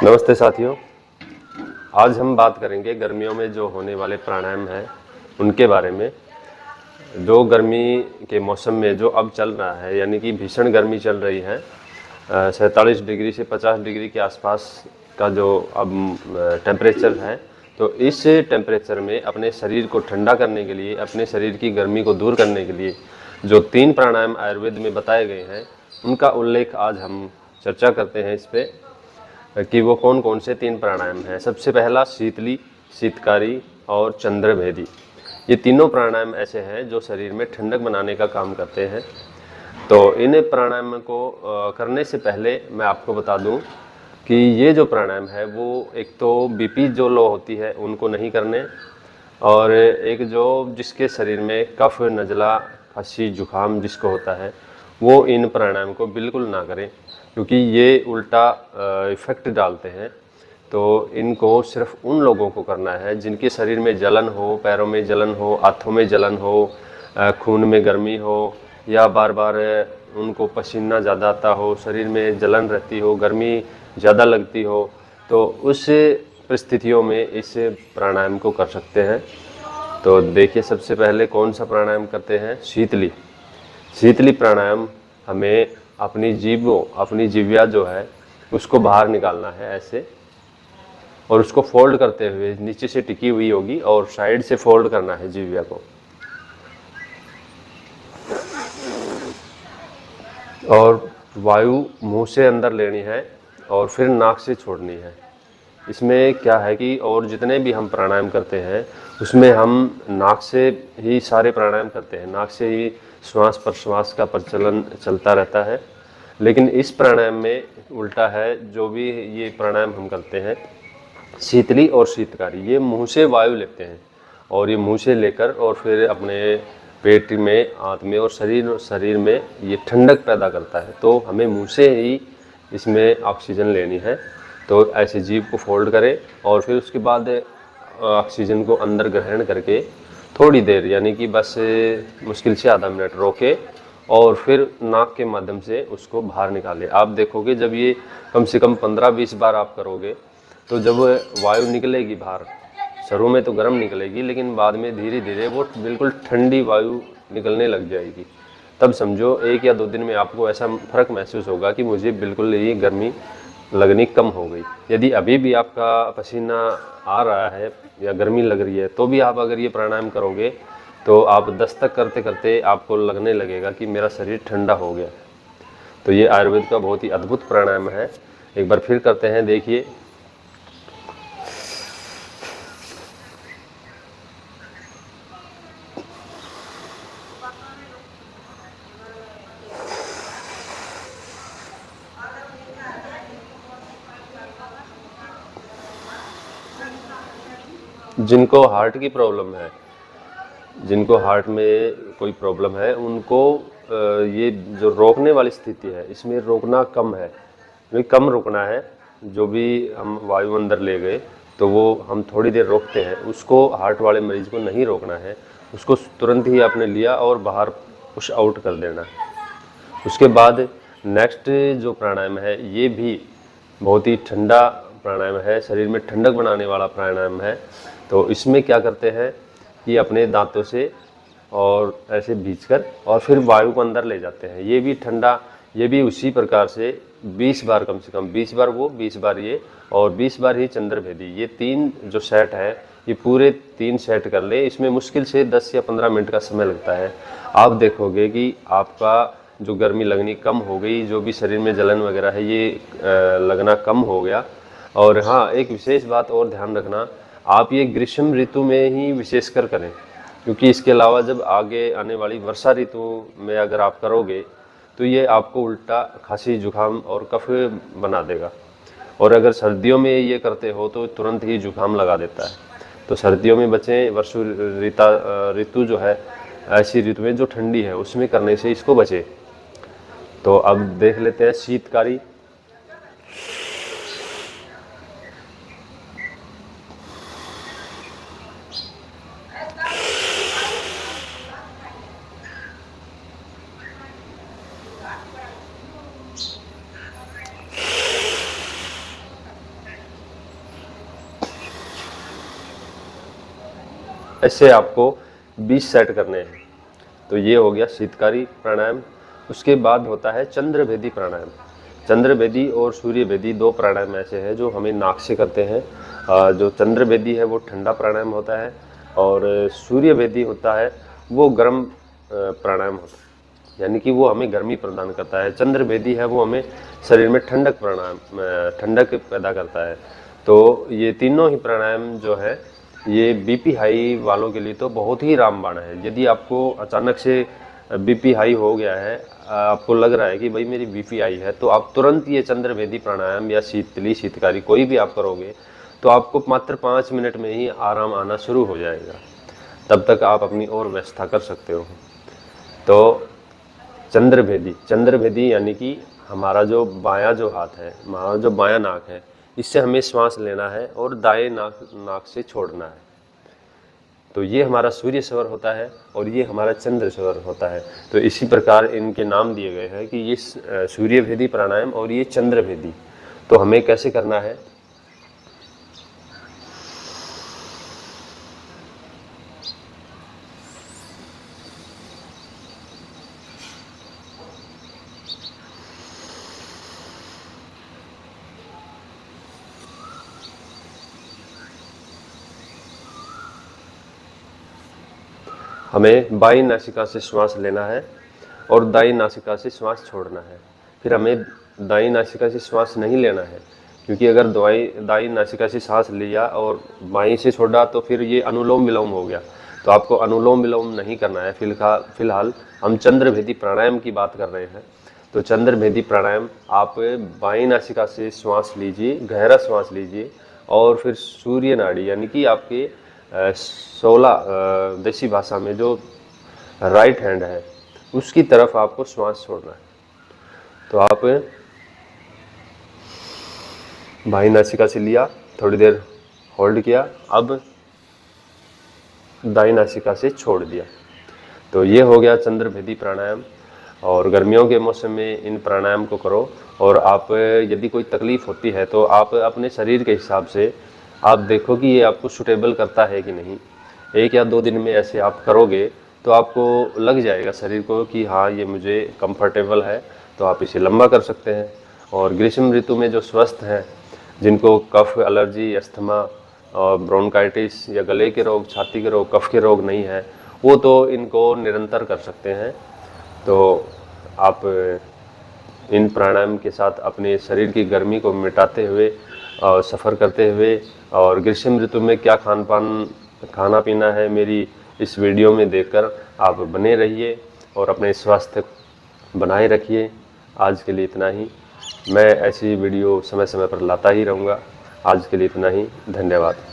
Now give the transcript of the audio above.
नमस्ते साथियों। आज हम बात करेंगे गर्मियों में जो होने वाले प्राणायाम हैं उनके बारे में। जो गर्मी के मौसम में जो अब चल रहा है, यानी कि भीषण गर्मी चल रही है, 47 डिग्री से 50 डिग्री के आसपास का जो अब टेम्परेचर है, तो इस टेम्परेचर में अपने शरीर को ठंडा करने के लिए, अपने शरीर की गर्मी को दूर करने के लिए जो 3 प्राणायाम आयुर्वेद में बताए गए हैं उनका उल्लेख आज हम चर्चा करते हैं इस पर कि वो कौन कौन से 3 प्राणायाम हैं। सबसे पहला शीतली, शीतकारी और चंद्रभेदी। ये तीनों प्राणायाम ऐसे हैं जो शरीर में ठंडक बनाने का काम करते हैं। तो इन प्राणायाम को करने से पहले मैं आपको बता दूं कि ये जो प्राणायाम है वो एक तो बीपी जो लो होती है उनको नहीं करने, और एक जो जिसके शरीर में कफ, नज़ला, खांसी, जुखाम जिसको होता है वो इन प्राणायाम को बिल्कुल ना करें, क्योंकि ये उल्टा इफ़ेक्ट डालते हैं। तो इनको सिर्फ उन लोगों को करना है जिनके शरीर में जलन हो, पैरों में जलन हो, हाथों में जलन हो, खून में गर्मी हो, या बार बार उनको पसीना ज़्यादा आता हो, शरीर में जलन रहती हो, गर्मी ज़्यादा लगती हो, तो उस परिस्थितियों में इस प्राणायाम को कर सकते हैं। तो देखिए, सबसे पहले कौन सा प्राणायाम करते हैं? शीतली। शीतली प्राणायाम हमें अपनी जीव्या जो है उसको बाहर निकालना है ऐसे, और उसको फोल्ड करते हुए, नीचे से टिकी हुई होगी और साइड से फोल्ड करना है जीव्या को, और वायु मुंह से अंदर लेनी है और फिर नाक से छोड़नी है। इसमें क्या है कि और जितने भी हम प्राणायाम करते हैं उसमें हम नाक से ही सारे प्राणायाम करते हैं, नाक से ही श्वास प्रश्वास का प्रचलन चलता रहता है। लेकिन इस प्राणायाम में उल्टा है। जो भी ये प्राणायाम हम करते हैं, शीतली और शीतकारी, ये मुंह से वायु लेते हैं और ये मुंह से लेकर और फिर अपने पेट में, आंत में और शरीर में ये ठंडक पैदा करता है। तो हमें मुंह से ही इसमें ऑक्सीजन लेनी है। तो ऐसे जीभ को फोल्ड करें और फिर उसके बाद ऑक्सीजन को अंदर ग्रहण करके थोड़ी देर, यानी कि बस मुश्किल से आधा मिनट रोके और फिर नाक के माध्यम से उसको बाहर निकालें। आप देखोगे जब ये कम से कम 15-20 बार आप करोगे तो जब वायु निकलेगी बाहर, शुरू में तो गर्म निकलेगी लेकिन बाद में धीरे धीरे वो बिल्कुल ठंडी वायु निकलने लग जाएगी। तब समझो 1 या 2 दिन में आपको ऐसा फर्क महसूस होगा कि मुझे बिल्कुल ये गर्मी लगनी कम हो गई। यदि अभी भी आपका पसीना आ रहा है या गर्मी लग रही है तो भी आप अगर ये प्राणायाम करोगे तो आप 10 तक करते करते आपको लगने लगेगा कि मेरा शरीर ठंडा हो गया। तो ये आयुर्वेद का बहुत ही अद्भुत प्राणायाम है। एक बार फिर करते हैं, देखिए। जिनको हार्ट की प्रॉब्लम है, जिनको हार्ट में कोई प्रॉब्लम है, उनको ये जो रोकने वाली स्थिति है इसमें रोकना कम है, कम रुकना है। जो भी हम वायु अंदर ले गए तो वो हम थोड़ी देर रोकते हैं, उसको हार्ट वाले मरीज को नहीं रोकना है, उसको तुरंत ही आपने लिया और बाहर पुश आउट कर देना। उसके बाद नेक्स्ट जो प्राणायाम है ये भी बहुत ही ठंडा प्राणायाम है, शरीर में ठंडक बनाने वाला प्राणायाम है। तो इसमें क्या करते हैं कि अपने दांतों से और ऐसे भींचकर और फिर वायु को अंदर ले जाते हैं। ये भी ठंडा, ये भी उसी प्रकार से 20 बार, कम से कम 20 बार वो, 20 बार ये और 20 बार ही चंद्रभेदी। ये 3 जो सेट है ये पूरे 3 सेट कर ले। इसमें मुश्किल से 10 या 15 मिनट का समय लगता है। आप देखोगे कि आपका जो गर्मी लगनी कम हो गई, जो भी शरीर में जलन वगैरह है ये लगना कम हो गया। और हाँ, एक विशेष बात और ध्यान रखना, आप ये ग्रीष्म ऋतु में ही विशेषकर करें, क्योंकि इसके अलावा जब आगे आने वाली वर्षा ऋतु में अगर आप करोगे तो ये आपको उल्टा खांसी, जुखाम और कफ बना देगा। और अगर सर्दियों में ये करते हो तो तुरंत ही जुखाम लगा देता है। तो सर्दियों में बचें। वर्षा ऋतु जो है, ऐसी ऋतु में जो ठंडी है उसमें करने से इसको बचें। तो अब देख लेते हैं शीतकारी। ऐसे आपको 20 सेट करने हैं। तो ये हो गया शीतकारी प्राणायाम। उसके बाद होता है चंद्रभेदी प्राणायाम। चंद्रभेदी और सूर्यभेदी 2 प्राणायाम ऐसे हैं जो हमें नाक से करते हैं। जो चंद्रभेदी है वो ठंडा प्राणायाम होता है और सूर्यभेदी होता है वो गर्म प्राणायाम होता है, यानी कि वो हमें गर्मी प्रदान करता है। चंद्रभेदी है वो हमें शरीर में ठंडक पैदा करता है। तो ये तीनों ही प्राणायाम जो है ये बीपी हाई वालों के लिए तो बहुत ही रामबाण है। यदि आपको अचानक से बीपी हाई हो गया है, आपको लग रहा है कि भाई मेरी बीपी हाई है, तो आप तुरंत ये चंद्रभेदी प्राणायाम या शीतली शीतकारी कोई भी आप करोगे तो आपको मात्र 5 मिनट में ही आराम आना शुरू हो जाएगा। तब तक आप अपनी और व्यवस्था कर सकते हो। तो चंद्रभेदी यानी कि हमारा जो बायां जो हाथ है, हमारा जो बायां नाक है, इससे हमें श्वास लेना है और दाएं नाक से छोड़ना है। तो ये हमारा सूर्य स्वर होता है और ये हमारा चंद्र स्वर होता है। तो इसी प्रकार इनके नाम दिए गए हैं कि ये सूर्यभेदी प्राणायाम और ये चंद्रभेदी। तो हमें कैसे करना है, हमें बाईं नासिका से श्वास लेना है और दाईं नासिका से श्वास छोड़ना है। फिर हमें दाईं नासिका से श्वास नहीं लेना है, क्योंकि अगर दाईं नासिका से सांस लिया और बाईं से छोड़ा तो फिर ये अनुलोम विलोम हो गया। तो आपको अनुलोम विलोम नहीं करना है। फिलहाल हम चंद्रभेदी प्राणायाम की बात कर रहे हैं। तो चंद्रभेदी प्राणायाम आप बाईं नासिका से श्वास लीजिए, गहरा श्वास लीजिए और फिर सूर्य नाड़ी यानी कि आपके 16 देसी भाषा में जो राइट हैंड है उसकी तरफ आपको श्वास छोड़ना है। तो आप बाईं नासिका से लिया, थोड़ी देर होल्ड किया, अब दाईं नासिका से छोड़ दिया। तो ये हो गया चंद्रभेदी प्राणायाम। और गर्मियों के मौसम में इन प्राणायाम को करो। और आप यदि कोई तकलीफ़ होती है तो आप अपने शरीर के हिसाब से आप देखो कि ये आपको सूटेबल करता है कि नहीं। 1 या 2 दिन में ऐसे आप करोगे तो आपको लग जाएगा शरीर को कि हाँ ये मुझे कंफर्टेबल है, तो आप इसे लंबा कर सकते हैं। और ग्रीष्म ऋतु में जो स्वस्थ हैं, जिनको कफ, एलर्जी, अस्थमा और ब्रोंकाइटिस या गले के रोग, छाती के रोग, कफ के रोग नहीं है, वो तो इनको निरंतर कर सकते हैं। तो आप इन प्राणायाम के साथ अपने शरीर की गर्मी को मिटाते हुए और सफ़र करते हुए और ग्रीष्म ऋतु में क्या खाना पीना है मेरी इस वीडियो में देखकर आप बने रहिए और अपने स्वास्थ्य बनाए रखिए। आज के लिए इतना ही। मैं ऐसी वीडियो समय समय पर लाता ही रहूँगा। आज के लिए इतना ही। धन्यवाद।